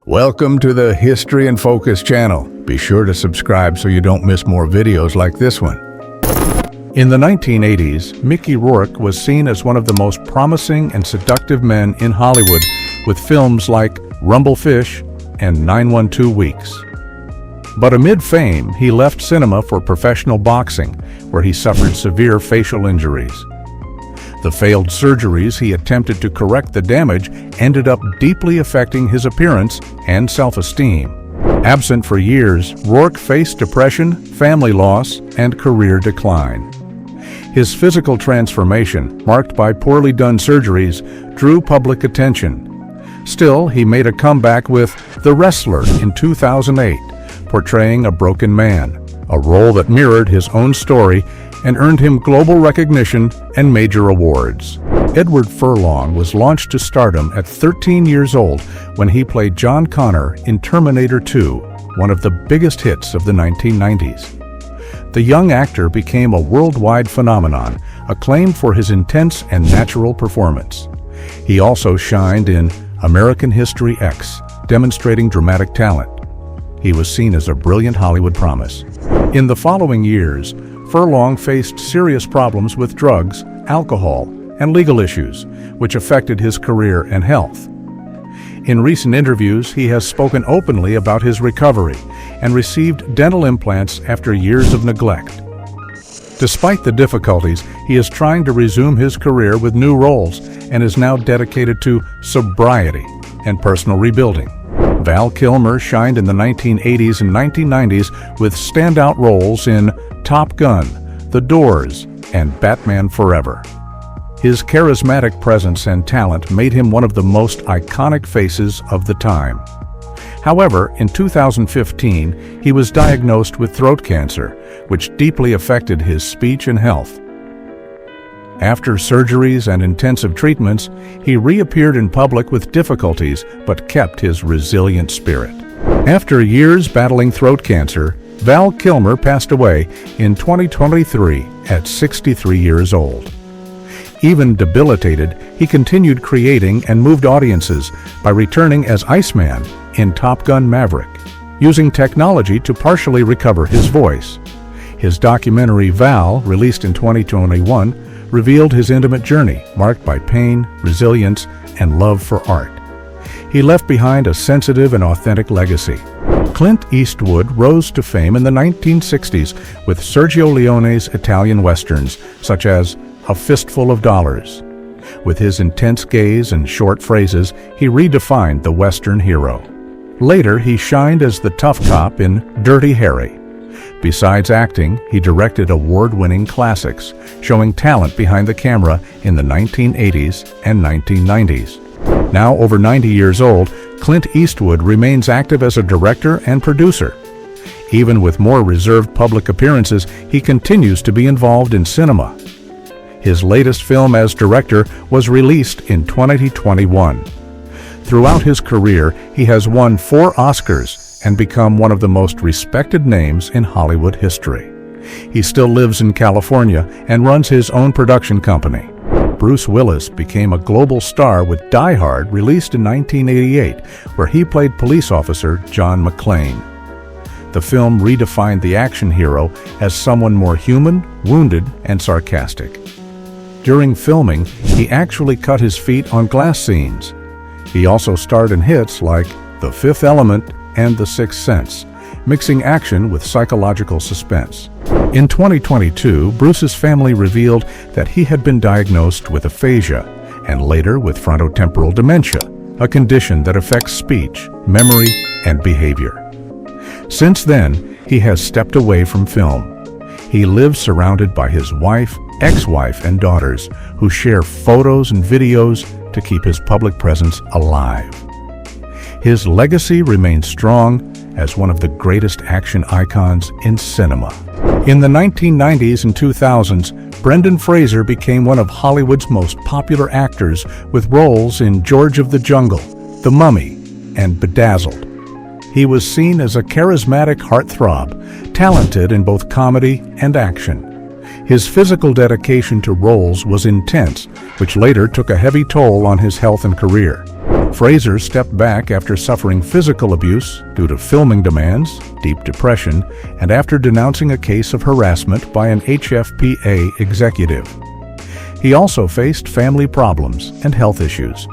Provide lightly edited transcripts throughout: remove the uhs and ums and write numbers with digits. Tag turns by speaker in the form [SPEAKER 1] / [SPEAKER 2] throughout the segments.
[SPEAKER 1] Welcome to the History in Focus channel. Be sure to subscribe so you don't miss more videos like this one. In the 1980s, Mickey Rourke was seen as one of the most promising and seductive men in Hollywood with films like Rumble Fish and 912 Weeks. But amid fame, he left cinema for professional boxing, where he suffered severe facial injuries. The failed surgeries he attempted to correct the damage ended up deeply affecting his appearance and self-esteem. Absent for years, Rourke faced depression, family loss, and career decline. His physical transformation, marked by poorly done surgeries, drew public attention. Still, he made a comeback with The Wrestler in 2008, portraying a broken man, a role that mirrored his own story and earned him global recognition and major awards. Edward Furlong was launched to stardom at 13 years old when he played John Connor in Terminator 2, one of the biggest hits of the 1990s. The young actor became a worldwide phenomenon, acclaimed for his intense and natural performance. He also shined in American History X, demonstrating dramatic talent. He was seen as a brilliant Hollywood promise. In the following years, Furlong faced serious problems with drugs, alcohol, and legal issues, which affected his career and health. In recent interviews, he has spoken openly about his recovery and received dental implants after years of neglect. Despite the difficulties, he is trying to resume his career with new roles and is now dedicated to sobriety and personal rebuilding. Val Kilmer shined in the 1980s and 1990s with standout roles in Top Gun, The Doors, and Batman Forever. His charismatic presence and talent made him one of the most iconic faces of the time. However, in 2015, he was diagnosed with throat cancer, which deeply affected his speech and health. After surgeries and intensive treatments, he reappeared in public with difficulties but kept his resilient spirit. After years battling throat cancer, Val Kilmer passed away in 2023 at 63 years old. Even debilitated, he continued creating and moved audiences by returning as Iceman in Top Gun Maverick, using technology to partially recover his voice. His documentary Val, released in 2021, revealed his intimate journey, marked by pain, resilience, and love for art. He left behind a sensitive and authentic legacy. Clint Eastwood rose to fame in the 1960s with Sergio Leone's Italian westerns, such as A Fistful of Dollars. With his intense gaze and short phrases, he redefined the Western hero. Later, he shined as the tough cop in Dirty Harry. Besides acting, he directed award-winning classics, showing talent behind the camera in the 1980s and 1990s. Now over 90 years old, Clint Eastwood remains active as a director and producer. Even with more reserved public appearances, he continues to be involved in cinema. His latest film as director was released in 2021. Throughout his career, he has won 4 Oscars and become one of the most respected names in Hollywood history. He still lives in California and runs his own production company. Bruce Willis became a global star with Die Hard, released in 1988, where he played police officer John McClane. The film redefined the action hero as someone more human, wounded, and sarcastic. During filming, he actually cut his feet on glass scenes. He also starred in hits like The Fifth Element and The Sixth Sense, mixing action with psychological suspense. In 2022, Bruce's family revealed that he had been diagnosed with aphasia and later with frontotemporal dementia, a condition that affects speech, memory, and behavior. Since then, he has stepped away from film. He lives surrounded by his wife, ex-wife, and daughters, who share photos and videos to keep his public presence alive. His legacy remains strong as one of the greatest action icons in cinema. In the 1990s and 2000s, Brendan Fraser became one of Hollywood's most popular actors with roles in George of the Jungle, The Mummy, and Bedazzled. He was seen as a charismatic heartthrob, talented in both comedy and action. His physical dedication to roles was intense, which later took a heavy toll on his health and career. Fraser stepped back after suffering physical abuse due to filming demands, deep depression, and after denouncing a case of harassment by an HFPA executive. He also faced family problems and health issues.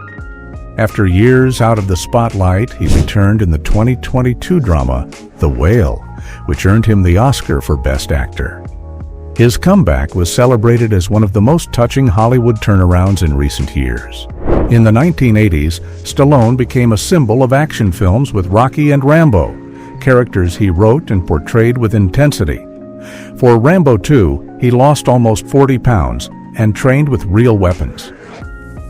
[SPEAKER 1] After years out of the spotlight, he returned in the 2022 drama The Whale, which earned him the Oscar for Best Actor. His comeback was celebrated as one of the most touching Hollywood turnarounds in recent years. In the 1980s, Stallone became a symbol of action films with Rocky and Rambo, characters he wrote and portrayed with intensity. For Rambo 2, he lost almost 40 pounds and trained with real weapons.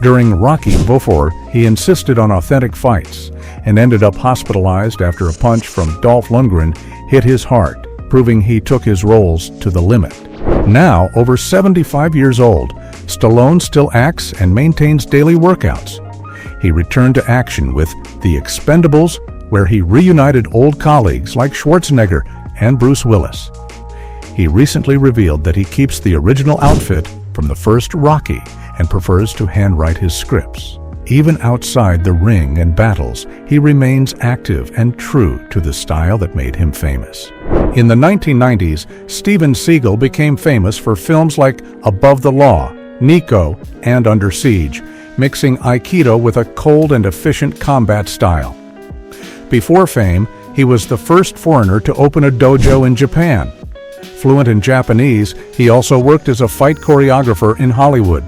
[SPEAKER 1] During Rocky 4, he insisted on authentic fights and ended up hospitalized after a punch from Dolph Lundgren hit his heart, proving he took his roles to the limit. Now, over 75 years old, Stallone still acts and maintains daily workouts. He returned to action with The Expendables, where he reunited old colleagues like Schwarzenegger and Bruce Willis. He recently revealed that he keeps the original outfit from the first Rocky and prefers to handwrite his scripts. Even outside the ring and battles, he remains active and true to the style that made him famous. In the 1990s, Steven Seagal became famous for films like Above the Law, Nico, and Under Siege, mixing Aikido with a cold and efficient combat style. Before fame, he was the first foreigner to open a dojo in Japan. Fluent in Japanese, he also worked as a fight choreographer in Hollywood.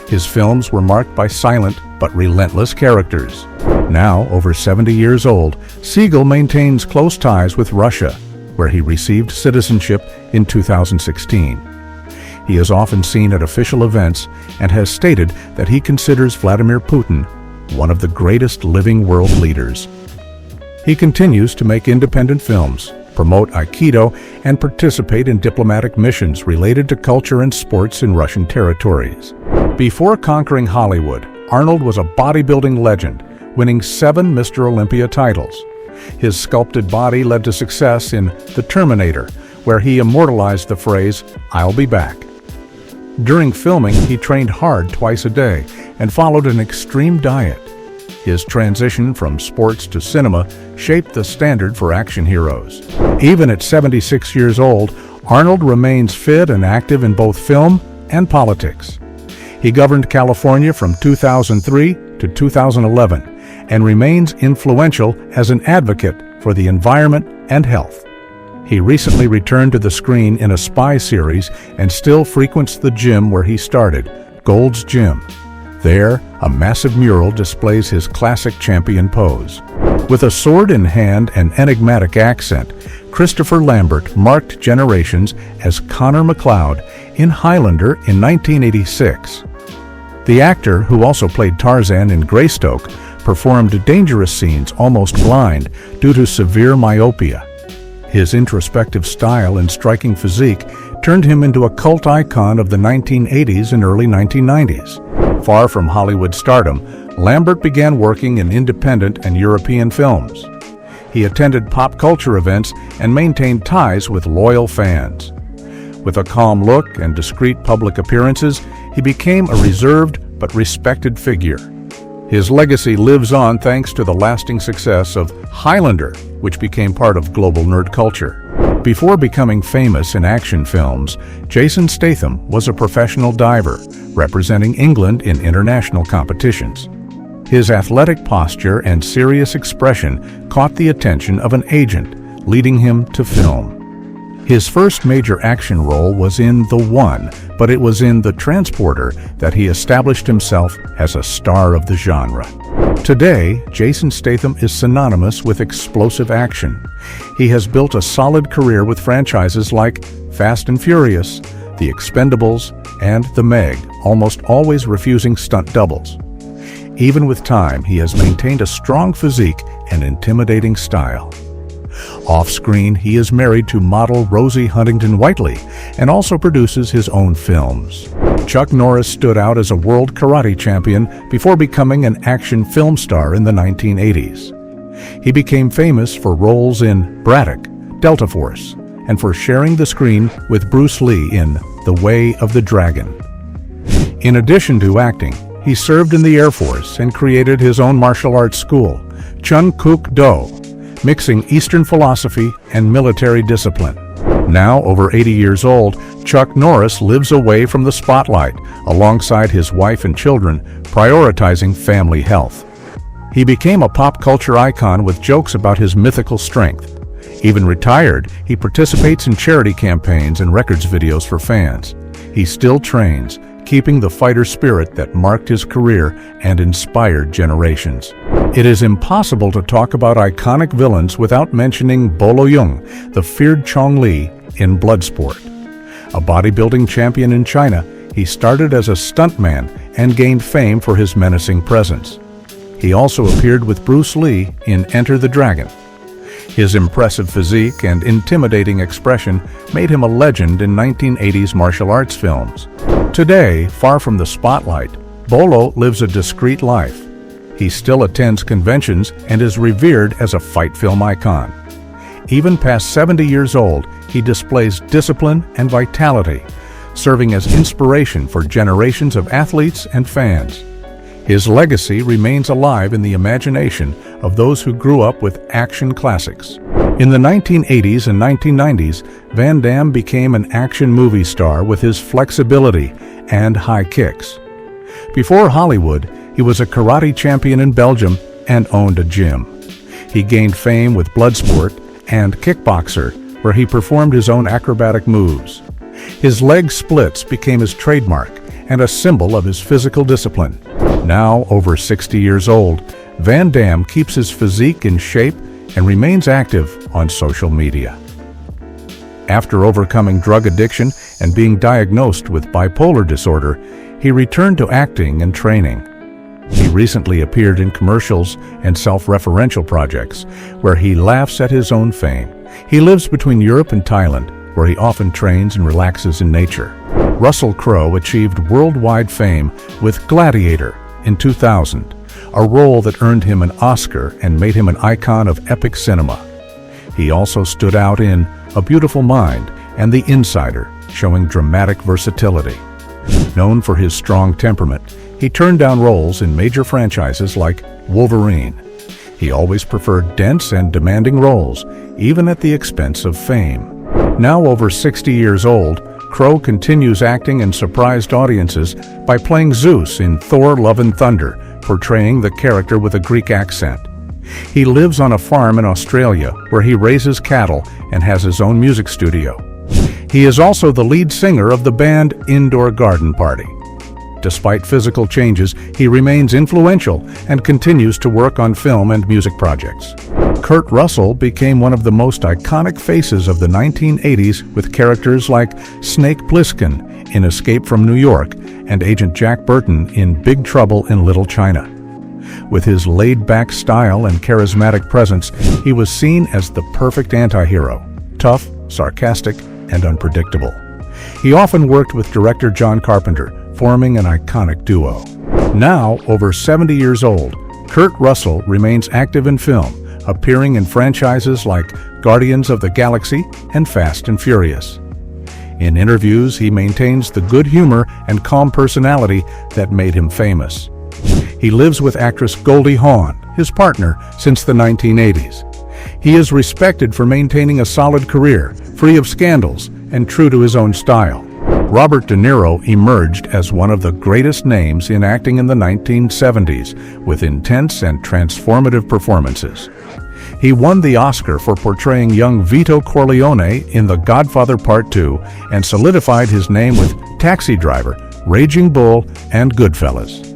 [SPEAKER 1] His films were marked by silent but relentless characters. Now, over 70 years old, Seagal maintains close ties with Russia, where he received citizenship in 2016. He is often seen at official events and has stated that he considers Vladimir Putin one of the greatest living world leaders. He continues to make independent films, promote Aikido, and participate in diplomatic missions related to culture and sports in Russian territories. Before conquering Hollywood, Arnold was a bodybuilding legend, winning 7 Mr. Olympia titles. His sculpted body led to success in The Terminator, where he immortalized the phrase, "I'll be back." During filming, he trained hard twice a day and followed an extreme diet. His transition from sports to cinema shaped the standard for action heroes. Even at 76 years old, Arnold remains fit and active in both film and politics. He governed California from 2003 to 2011 and remains influential as an advocate for the environment and health. He recently returned to the screen in a spy series and still frequents the gym where he started, Gold's Gym. There, a massive mural displays his classic champion pose. With a sword in hand and enigmatic accent, Christopher Lambert marked generations as Connor McLeod in Highlander in 1986. The actor, who also played Tarzan in Greystoke, performed dangerous scenes almost blind due to severe myopia. His introspective style and striking physique turned him into a cult icon of the 1980s and early 1990s. Far from Hollywood stardom, Lambert began working in independent and European films. He attended pop culture events and maintained ties with loyal fans. With a calm look and discreet public appearances, he became a reserved but respected figure. His legacy lives on thanks to the lasting success of Highlander, which became part of global nerd culture. Before becoming famous in action films, Jason Statham was a professional diver, representing England in international competitions. His athletic posture and serious expression caught the attention of an agent, leading him to film. His first major action role was in The One, but it was in The Transporter that he established himself as a star of the genre. Today, Jason Statham is synonymous with explosive action. He has built a solid career with franchises like Fast and Furious, The Expendables, and The Meg, almost always refusing stunt doubles. Even with time, he has maintained a strong physique and intimidating style. Off-screen, he is married to model Rosie Huntington-Whiteley and also produces his own films. Chuck Norris stood out as a world karate champion before becoming an action film star in the 1980s. He became famous for roles in Braddock, Delta Force, and for sharing the screen with Bruce Lee in The Way of the Dragon. In addition to acting, he served in the Air Force and created his own martial arts school, Chun Kuk Do, mixing Eastern philosophy and military discipline. Now over 80 years old, Chuck Norris lives away from the spotlight, alongside his wife and children, prioritizing family health. He became a pop culture icon with jokes about his mythical strength. Even retired, he participates in charity campaigns and records videos for fans. He still trains, keeping the fighter spirit that marked his career and inspired generations. It is impossible to talk about iconic villains without mentioning Bolo Yeung, the feared Chong Li, in Bloodsport. A bodybuilding champion in China, he started as a stuntman and gained fame for his menacing presence. He also appeared with Bruce Lee in Enter the Dragon. His impressive physique and intimidating expression made him a legend in 1980s martial arts films. Today, far from the spotlight, Bolo lives a discreet life. He still attends conventions and is revered as a fight film icon. Even past 70 years old, he displays discipline and vitality, serving as inspiration for generations of athletes and fans. His legacy remains alive in the imagination of those who grew up with action classics. In the 1980s and 1990s, Van Damme became an action movie star with his flexibility and high kicks. Before Hollywood, he was a karate champion in Belgium and owned a gym. He gained fame with Bloodsport and Kickboxer, where he performed his own acrobatic moves. His leg splits became his trademark and a symbol of his physical discipline. Now over 60 years old, Van Damme keeps his physique in shape and remains active on social media. After overcoming drug addiction and being diagnosed with bipolar disorder, he returned to acting and training. He recently appeared in commercials and self-referential projects, where he laughs at his own fame. He lives between Europe and Thailand, where he often trains and relaxes in nature. Russell Crowe achieved worldwide fame with Gladiator in 2000, a role that earned him an Oscar and made him an icon of epic cinema. He also stood out in A Beautiful Mind and The Insider, showing dramatic versatility. Known for his strong temperament, he turned down roles in major franchises like Wolverine. He always preferred dense and demanding roles, even at the expense of fame. Now over 60 years old, Crowe continues acting and surprised audiences by playing Zeus in Thor: Love and Thunder, portraying the character with a Greek accent. He lives on a farm in Australia where he raises cattle and has his own music studio. He is also the lead singer of the band Indoor Garden Party. Despite physical changes, he remains influential and continues to work on film and music projects. Kurt Russell became one of the most iconic faces of the 1980s with characters like Snake Plissken in Escape from New York and Agent Jack Burton in Big Trouble in Little China. With his laid-back style and charismatic presence, he was seen as the perfect anti-hero, tough, sarcastic, and unpredictable. He often worked with director John Carpenter, forming an iconic duo. Now, over 70 years old, Kurt Russell remains active in film, appearing in franchises like Guardians of the Galaxy and Fast and Furious. In interviews, he maintains the good humor and calm personality that made him famous. He lives with actress Goldie Hawn, his partner, since the 1980s. He is respected for maintaining a solid career, free of scandals, and true to his own style. Robert De Niro emerged as one of the greatest names in acting in the 1970s, with intense and transformative performances. He won the Oscar for portraying young Vito Corleone in The Godfather Part II and solidified his name with Taxi Driver, Raging Bull, and Goodfellas.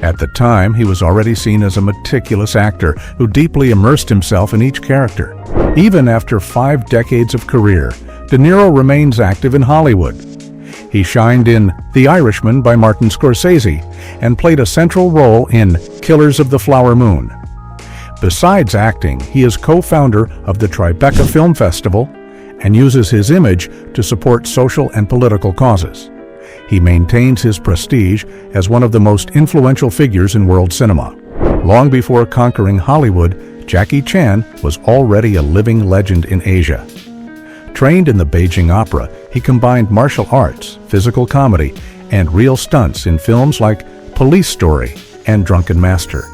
[SPEAKER 1] At the time, he was already seen as a meticulous actor who deeply immersed himself in each character. Even after 5 decades of career, De Niro remains active in Hollywood. He shined in The Irishman by Martin Scorsese and played a central role in Killers of the Flower Moon. Besides acting, he is co-founder of the Tribeca Film Festival and uses his image to support social and political causes. He maintains his prestige as one of the most influential figures in world cinema. Long before conquering Hollywood, Jackie Chan was already a living legend in Asia. Trained in the Beijing Opera, he combined martial arts, physical comedy, and real stunts in films like Police Story, and Drunken Master.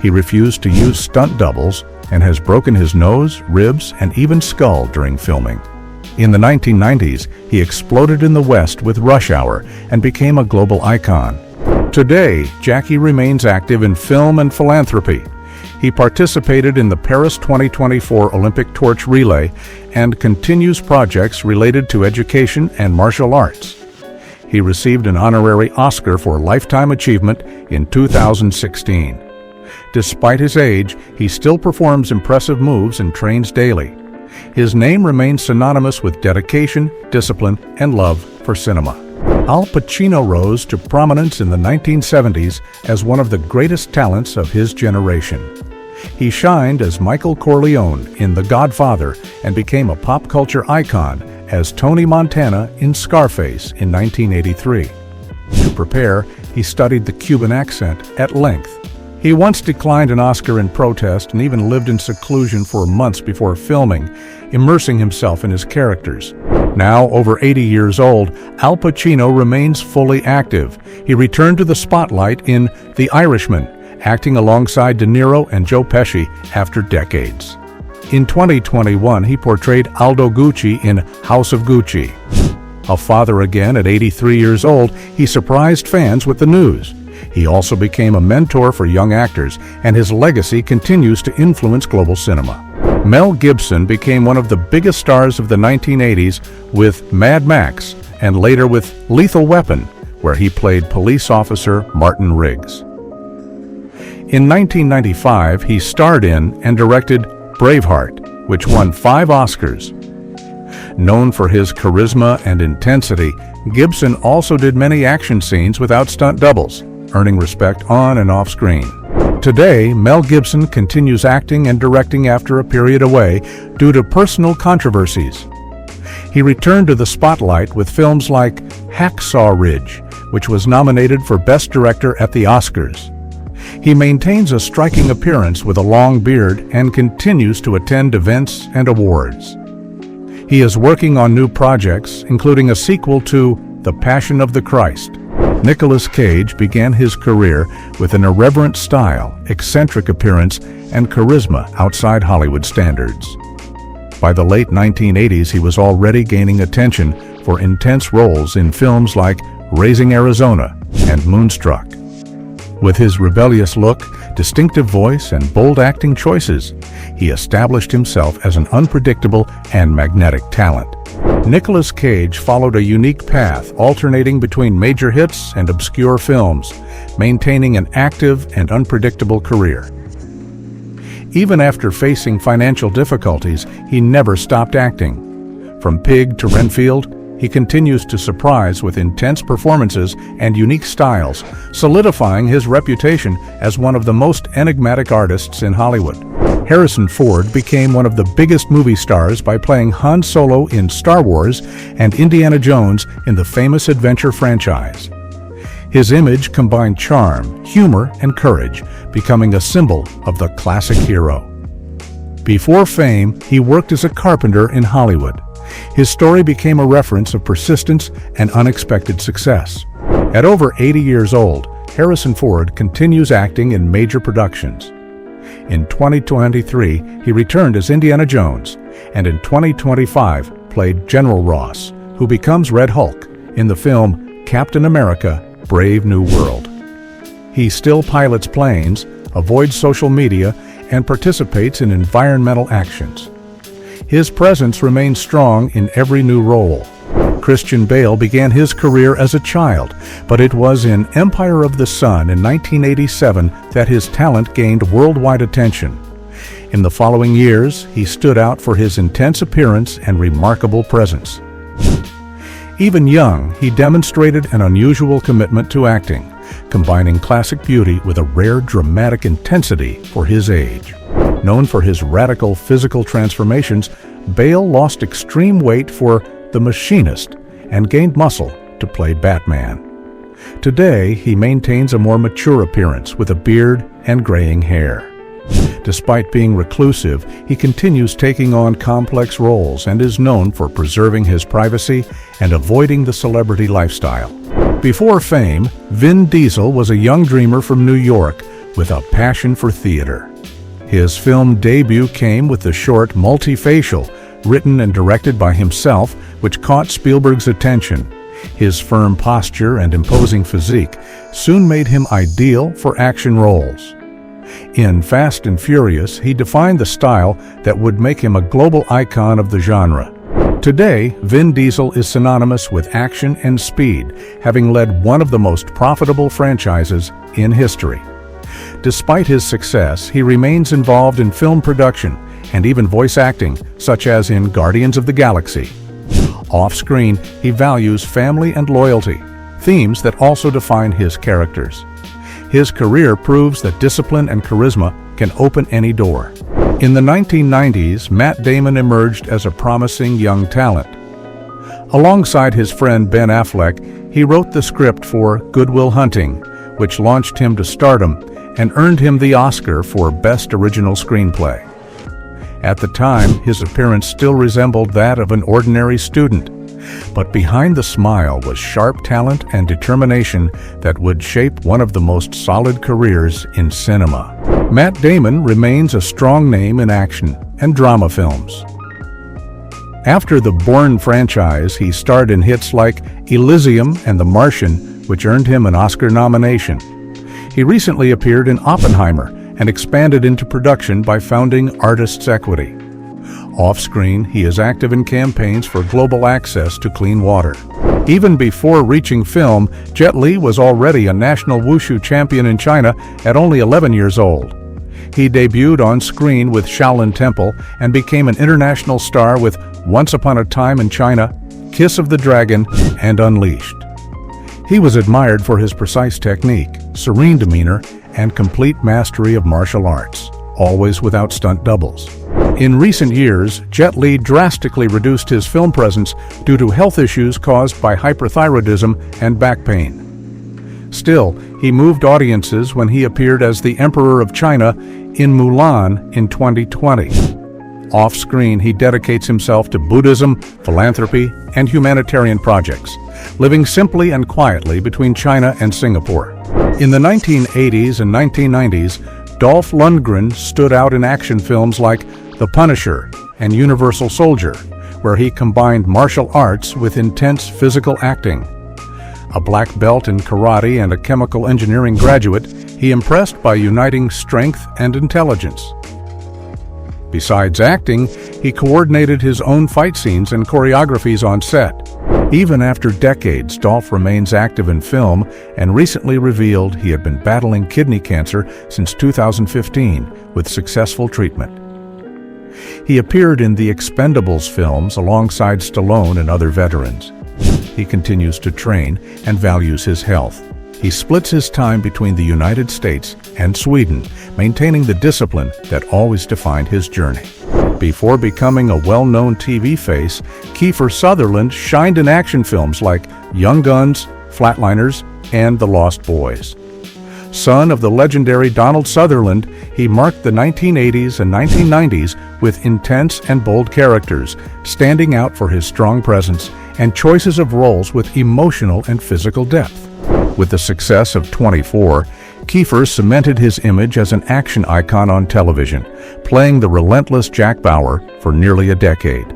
[SPEAKER 1] He refused to use stunt doubles and has broken his nose, ribs, and even skull during filming. In the 1990s, he exploded in the West with Rush Hour and became a global icon. Today, Jackie remains active in film and philanthropy. He participated in the Paris 2024 Olympic Torch Relay and continues projects related to education and martial arts. He received an honorary Oscar for Lifetime Achievement in 2016. Despite his age, he still performs impressive moves and trains daily. His name remains synonymous with dedication, discipline, and love for cinema. Al Pacino rose to prominence in the 1970s as one of the greatest talents of his generation. He shined as Michael Corleone in The Godfather and became a pop culture icon as Tony Montana in Scarface in 1983. To prepare, he studied the Cuban accent at length. He once declined an Oscar in protest and even lived in seclusion for months before filming, immersing himself in his characters. Now, over 80 years old, Al Pacino remains fully active. He returned to the spotlight in The Irishman, acting alongside De Niro and Joe Pesci after decades. In 2021, he portrayed Aldo Gucci in House of Gucci. A father again at 83 years old, he surprised fans with the news. He also became a mentor for young actors, and his legacy continues to influence global cinema. Mel Gibson became one of the biggest stars of the 1980s with Mad Max and later with Lethal Weapon, where he played police officer Martin Riggs. In 1995, he starred in and directed Braveheart, which won 5 Oscars. Known for his charisma and intensity, Gibson also did many action scenes without stunt doubles, earning respect on and off screen. Today, Mel Gibson continues acting and directing after a period away due to personal controversies. He returned to the spotlight with films like Hacksaw Ridge, which was nominated for Best Director at the Oscars. He maintains a striking appearance with a long beard and continues to attend events and awards. He is working on new projects, including a sequel to The Passion of the Christ. Nicolas Cage began his career with an irreverent style, eccentric appearance, and charisma outside Hollywood standards. By the late 1980s, he was already gaining attention for intense roles in films like Raising Arizona and Moonstruck. With his rebellious look, distinctive voice, and bold acting choices, he established himself as an unpredictable and magnetic talent. Nicolas Cage followed a unique path, alternating between major hits and obscure films, maintaining an active and unpredictable career. Even after facing financial difficulties, he never stopped acting. From Pig to Renfield, he continues to surprise with intense performances and unique styles, solidifying his reputation as one of the most enigmatic artists in Hollywood. Harrison Ford became one of the biggest movie stars by playing Han Solo in Star Wars and Indiana Jones in the famous adventure franchise. His image combined charm, humor, and courage, becoming a symbol of the classic hero. Before fame, he worked as a carpenter in Hollywood. His story became a reference of persistence and unexpected success. At over 80 years old, Harrison Ford continues acting in major productions. In 2023, he returned as Indiana Jones, and in 2025 played General Ross, who becomes Red Hulk in the film Captain America: Brave New World. He still pilots planes, avoids social media, and participates in environmental actions. His presence remains strong in every new role. Christian Bale began his career as a child, but it was in Empire of the Sun in 1987 that his talent gained worldwide attention. In the following years, he stood out for his intense appearance and remarkable presence. Even young, he demonstrated an unusual commitment to acting, combining classic beauty with a rare dramatic intensity for his age. Known for his radical physical transformations, Bale lost extreme weight for The Machinist and gained muscle to play Batman. Today, he maintains a more mature appearance with a beard and graying hair. Despite being reclusive, he continues taking on complex roles and is known for preserving his privacy and avoiding the celebrity lifestyle. Before fame, Vin Diesel was a young dreamer from New York with a passion for theater. His film debut came with the short Multifacial, written and directed by himself, which caught Spielberg's attention. His firm posture and imposing physique soon made him ideal for action roles. In Fast and Furious, he defined the style that would make him a global icon of the genre. Today, Vin Diesel is synonymous with action and speed, having led one of the most profitable franchises in history. Despite his success, he remains involved in film production and even voice acting, such as in Guardians of the Galaxy. Off-screen, he values family and loyalty, themes that also define his characters. His career proves that discipline and charisma can open any door. In the 1990s, Matt Damon emerged as a promising young talent. Alongside his friend Ben Affleck, he wrote the script for Good Will Hunting, which launched him to stardom and earned him the Oscar for Best Original Screenplay. At the time, his appearance still resembled that of an ordinary student, but behind the smile was sharp talent and determination that would shape one of the most solid careers in cinema. Matt Damon remains a strong name in action and drama films. After the Bourne franchise, he starred in hits like Elysium and The Martian, which earned him an Oscar nomination. He recently appeared in Oppenheimer and expanded into production by founding Artists' Equity. Off-screen, he is active in campaigns for global access to clean water. Even before reaching film, Jet Li was already a national wushu champion in China at only 11 years old. He debuted on screen with Shaolin Temple and became an international star with Once Upon a Time in China, Kiss of the Dragon, and Unleashed. He was admired for his precise technique, serene demeanor, and complete mastery of martial arts, always without stunt doubles. In recent years, Jet Li drastically reduced his film presence due to health issues caused by hyperthyroidism and back pain. Still, he moved audiences when he appeared as the Emperor of China in Mulan in 2020. Off-screen, he dedicates himself to Buddhism, philanthropy, and humanitarian projects, living simply and quietly between China and Singapore. In the 1980s and 1990s, Dolph Lundgren stood out in action films like The Punisher and Universal Soldier, where he combined martial arts with intense physical acting. A black belt in karate and a chemical engineering graduate, he impressed by uniting strength and intelligence. Besides acting, he coordinated his own fight scenes and choreographies on set. Even after decades, Dolph remains active in film and recently revealed he had been battling kidney cancer since 2015 with successful treatment. He appeared in the Expendables films alongside Stallone and other veterans. He continues to train and values his health. He splits his time between the United States and Sweden, maintaining the discipline that always defined his journey. Before becoming a well-known TV face, Kiefer Sutherland shined in action films like Young Guns, Flatliners, and The Lost Boys. Son of the legendary Donald Sutherland, he marked the 1980s and 1990s with intense and bold characters, standing out for his strong presence and choices of roles with emotional and physical depth. With the success of 24, Kiefer cemented his image as an action icon on television, playing the relentless Jack Bauer for nearly a decade.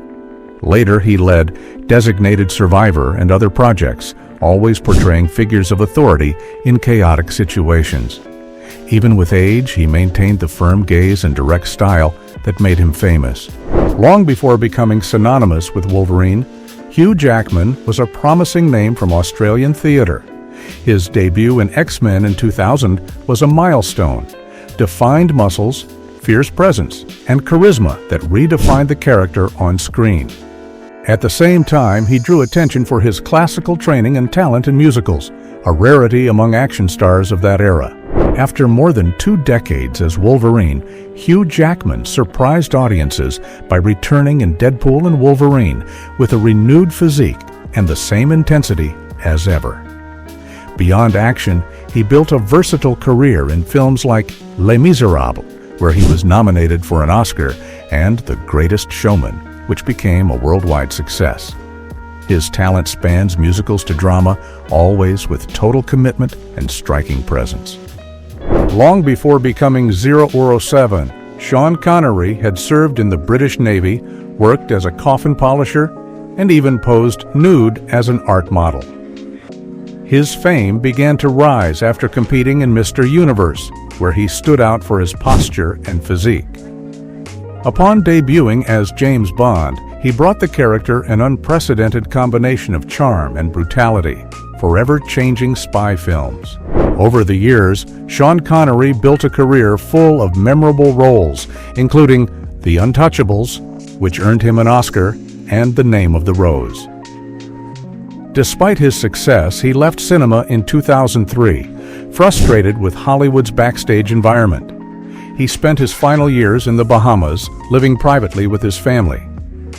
[SPEAKER 1] Later, he led Designated Survivor and other projects, always portraying figures of authority in chaotic situations. Even with age, he maintained the firm gaze and direct style that made him famous. Long before becoming synonymous with Wolverine, Hugh Jackman was a promising name from Australian theatre. His debut in X-Men in 2000 was a milestone, defined muscles, fierce presence, and charisma that redefined the character on screen. At the same time, he drew attention for his classical training and talent in musicals, a rarity among action stars of that era. After more than 2 decades as Wolverine, Hugh Jackman surprised audiences by returning in Deadpool and Wolverine with a renewed physique and the same intensity as ever. Beyond action, he built a versatile career in films like Les Miserables, where he was nominated for an Oscar, and The Greatest Showman, which became a worldwide success. His talent spans musicals to drama, always with total commitment and striking presence. Long before becoming 007, Sean Connery had served in the British Navy, worked as a coffin polisher, and even posed nude as an art model. His fame began to rise after competing in Mr. Universe, where he stood out for his posture and physique. Upon debuting as James Bond, he brought the character an unprecedented combination of charm and brutality, forever changing spy films. Over the years, Sean Connery built a career full of memorable roles, including The Untouchables, which earned him an Oscar, and The Name of the Rose. Despite his success, he left cinema in 2003, frustrated with Hollywood's backstage environment. He spent his final years in the Bahamas, living privately with his family.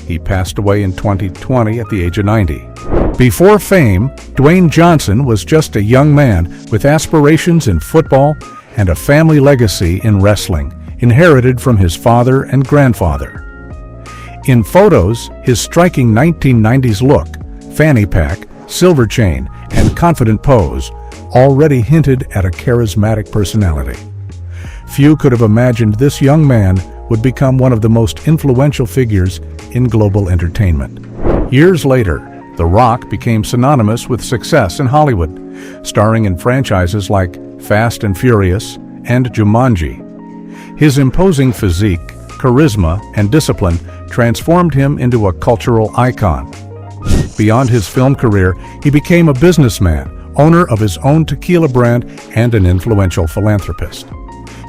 [SPEAKER 1] He passed away in 2020 at the age of 90. Before fame, Dwayne Johnson was just a young man with aspirations in football and a family legacy in wrestling, inherited from his father and grandfather. In photos, his striking 1990s look, fanny pack, silver chain, and confident pose already hinted at a charismatic personality. Few could have imagined this young man would become one of the most influential figures in global entertainment. Years later, The Rock became synonymous with success in Hollywood, starring in franchises like Fast and Furious and Jumanji. His imposing physique, charisma, and discipline transformed him into a cultural icon. Beyond his film career, he became a businessman, owner of his own tequila brand, and an influential philanthropist.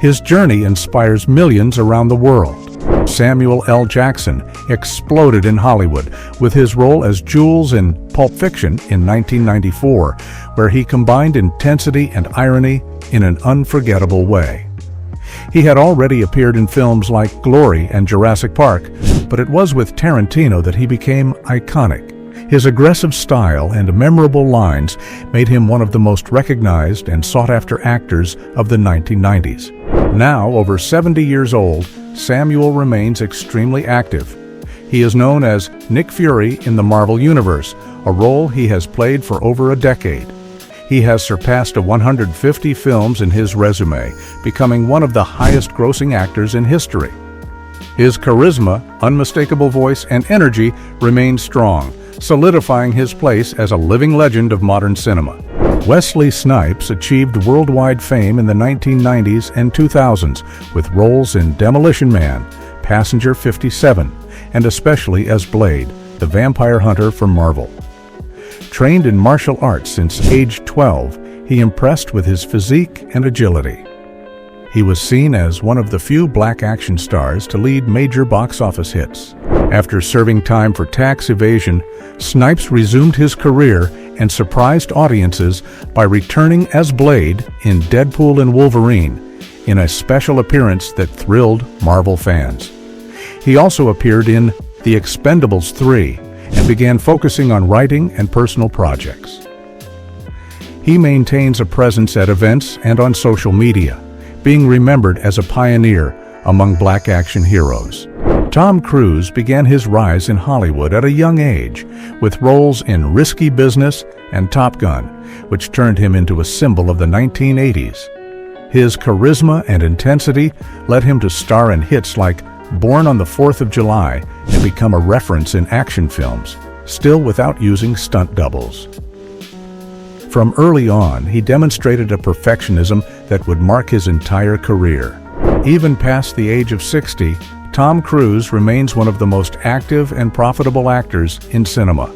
[SPEAKER 1] His journey inspires millions around the world. Samuel L. Jackson exploded in Hollywood with his role as Jules in Pulp Fiction in 1994, where he combined intensity and irony in an unforgettable way. He had already appeared in films like Glory and Jurassic Park, but it was with Tarantino that he became iconic. His aggressive style and memorable lines made him one of the most recognized and sought-after actors of the 1990s. Now, over 70 years old, Samuel remains extremely active. He is known as Nick Fury in the Marvel Universe, a role he has played for over a decade. He has surpassed 150 films in his resume, becoming one of the highest-grossing actors in history. His charisma, unmistakable voice, and energy remain strong, solidifying his place as a living legend of modern cinema. Wesley Snipes achieved worldwide fame in the 1990s and 2000s with roles in Demolition Man, Passenger 57, and especially as Blade, the vampire hunter from Marvel. Trained in martial arts since age 12, he impressed with his physique and agility. He was seen as one of the few black action stars to lead major box office hits. After serving time for tax evasion, Snipes resumed his career and surprised audiences by returning as Blade in Deadpool and Wolverine, in a special appearance that thrilled Marvel fans. He also appeared in The Expendables 3 and began focusing on writing and personal projects. He maintains a presence at events and on social media, being remembered as a pioneer among black action heroes. Tom Cruise began his rise in Hollywood at a young age, with roles in Risky Business and Top Gun, which turned him into a symbol of the 1980s. His charisma and intensity led him to star in hits like Born on the 4th of July and become a reference in action films, still without using stunt doubles. From early on, he demonstrated a perfectionism that would mark his entire career. Even past the age of 60, Tom Cruise remains one of the most active and profitable actors in cinema.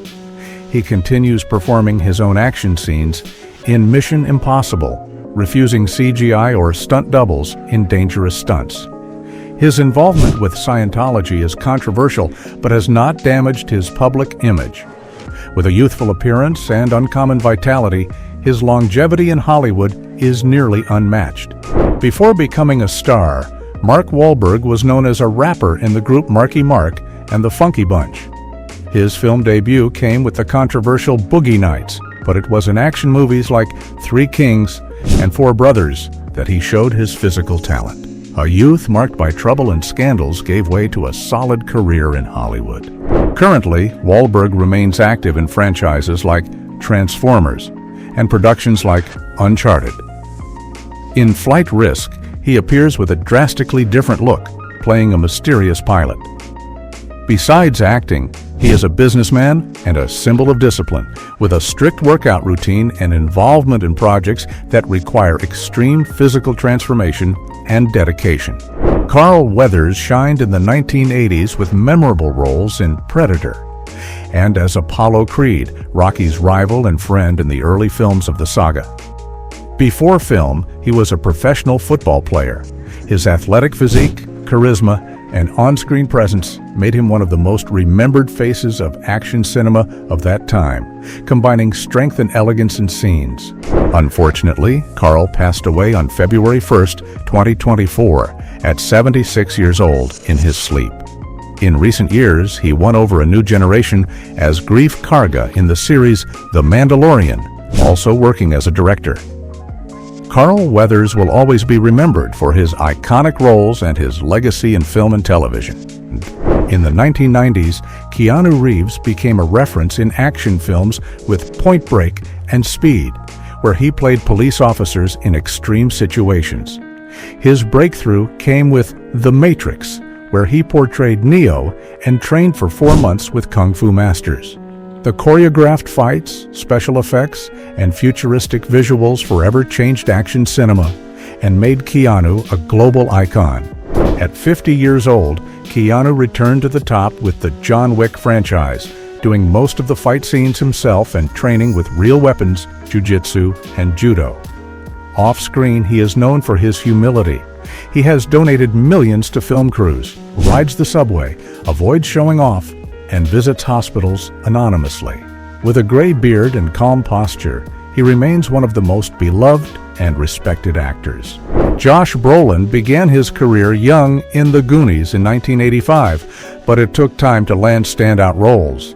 [SPEAKER 1] He continues performing his own action scenes in Mission Impossible, refusing CGI or stunt doubles in dangerous stunts. His involvement with Scientology is controversial, but has not damaged his public image. With a youthful appearance and uncommon vitality, his longevity in Hollywood is nearly unmatched. Before becoming a star, Mark Wahlberg was known as a rapper in the group Marky Mark and the Funky Bunch. His film debut came with the controversial Boogie Nights, but it was in action movies like Three Kings and Four Brothers that he showed his physical talent. A youth marked by trouble and scandals gave way to a solid career in Hollywood. Currently, Wahlberg remains active in franchises like Transformers and productions like Uncharted. In Flight Risk, he appears with a drastically different look, playing a mysterious pilot. Besides acting, he is a businessman and a symbol of discipline, with a strict workout routine and involvement in projects that require extreme physical transformation and dedication. Carl Weathers shined in the 1980s with memorable roles in Predator and as Apollo Creed, Rocky's rival and friend in the early films of the saga. Before film, he was a professional football player. His athletic physique, charisma, and on-screen presence made him one of the most remembered faces of action cinema of that time, combining strength and elegance in scenes. Unfortunately, Carl passed away on February 1st, 2024, at 76 years old in his sleep. In recent years, he won over a new generation as Greef Karga in the series The Mandalorian, also working as a director. Carl Weathers will always be remembered for his iconic roles and his legacy in film and television. In the 1990s, Keanu Reeves became a reference in action films with Point Break and Speed, where he played police officers in extreme situations. His breakthrough came with The Matrix, where he portrayed Neo and trained for 4 months with Kung Fu masters. The choreographed fights, special effects, and futuristic visuals forever changed action cinema and made Keanu a global icon. At 50 years old, Keanu returned to the top with the John Wick franchise, doing most of the fight scenes himself and training with real weapons, jiu-jitsu, and judo. Off-screen, he is known for his humility. He has donated millions to film crews, rides the subway, avoids showing off, and visits hospitals anonymously. With a gray beard and calm posture, he remains one of the most beloved and respected actors. Josh Brolin began his career young in The Goonies in 1985, but it took time to land standout roles.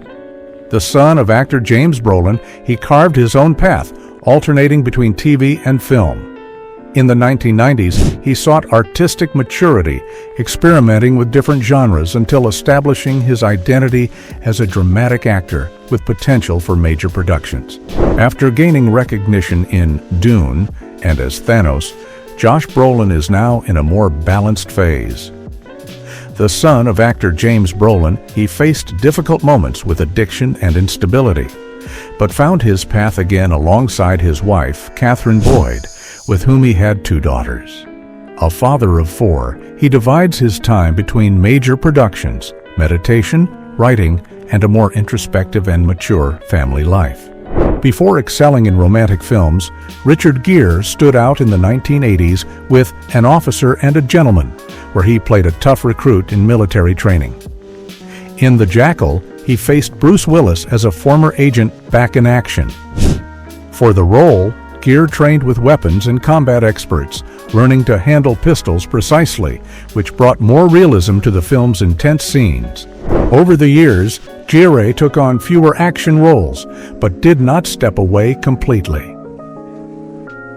[SPEAKER 1] The son of actor James Brolin, he carved his own path, alternating between TV and film. In the 1990s, he sought artistic maturity, experimenting with different genres until establishing his identity as a dramatic actor with potential for major productions. After gaining recognition in Dune and as Thanos, Josh Brolin is now in a more balanced phase. The son of actor James Brolin, he faced difficult moments with addiction and instability, but found his path again alongside his wife, Catherine Boyd, with whom he had 2 daughters. A father of 4, he divides his time between major productions, meditation, writing, and a more introspective and mature family life. Before excelling in romantic films, Richard Gere stood out in the 1980s with An Officer and a Gentleman, where he played a tough recruit in military training. In The Jackal, he faced Bruce Willis as a former agent back in action. For the role, Gere trained with weapons and combat experts, learning to handle pistols precisely, which brought more realism to the film's intense scenes. Over the years, Gere took on fewer action roles, but did not step away completely.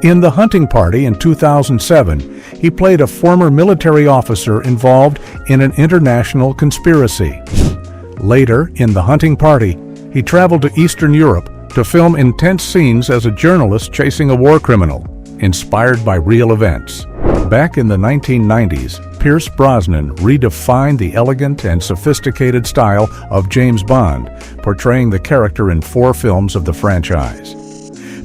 [SPEAKER 1] In The Hunting Party in 2007, he played a former military officer involved in an international conspiracy. Later, in The Hunting Party, he traveled to Eastern Europe to film intense scenes as a journalist chasing a war criminal, inspired by real events. Back in the 1990s, Pierce Brosnan redefined the elegant and sophisticated style of James Bond, portraying the character in 4 films of the franchise.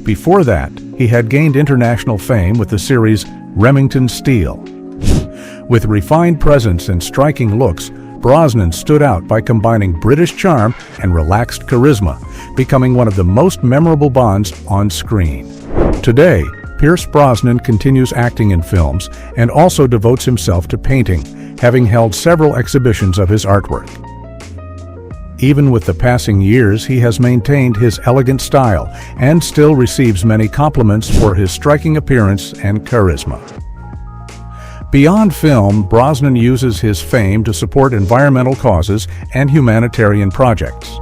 [SPEAKER 1] Before that, he had gained international fame with the series Remington Steele. With refined presence and striking looks, Brosnan stood out by combining British charm and relaxed charisma, becoming one of the most memorable Bonds on screen. Today, Pierce Brosnan continues acting in films and also devotes himself to painting, having held several exhibitions of his artwork. Even with the passing years, he has maintained his elegant style and still receives many compliments for his striking appearance and charisma. Beyond film, Brosnan uses his fame to support environmental causes and humanitarian projects.